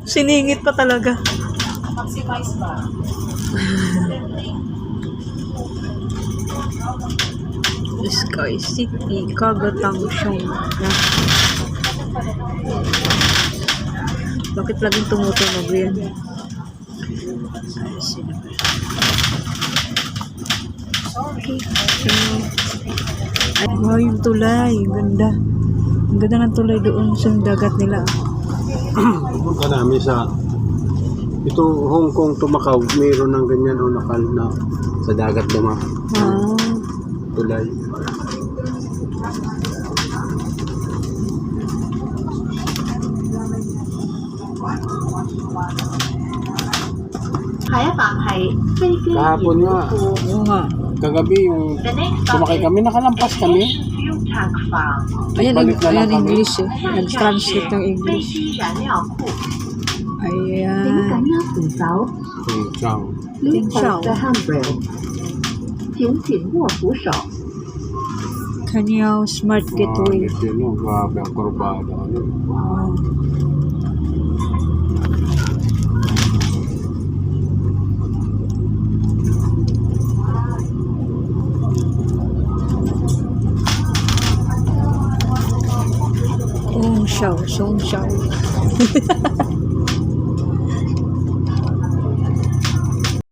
Siningit pa talaga. Maximize ba? Sky City, Kagatang Siyong. Bakit laging tumutunog yan? Ay, sino ba? Okay. So, ay, wow, yung tulay. Ang ganda. Ang ganda ng tulay doon sa dagat nila. Punta namin sa ito Hong Kong to Macau, mayroon ng ganyan o nakal na sa dagat naman. Ah. Tulay. Kahapon nga, Oo nga. kagabi yung sumakay kami, nakalampas kami. Ayan, Balik na lang ayan kami. English eh. Nag-translate ng English. Ayan. Chang. Kanyaw Smart Gateway. Yun, grabe ang kurbada. Wow. Song Xiao.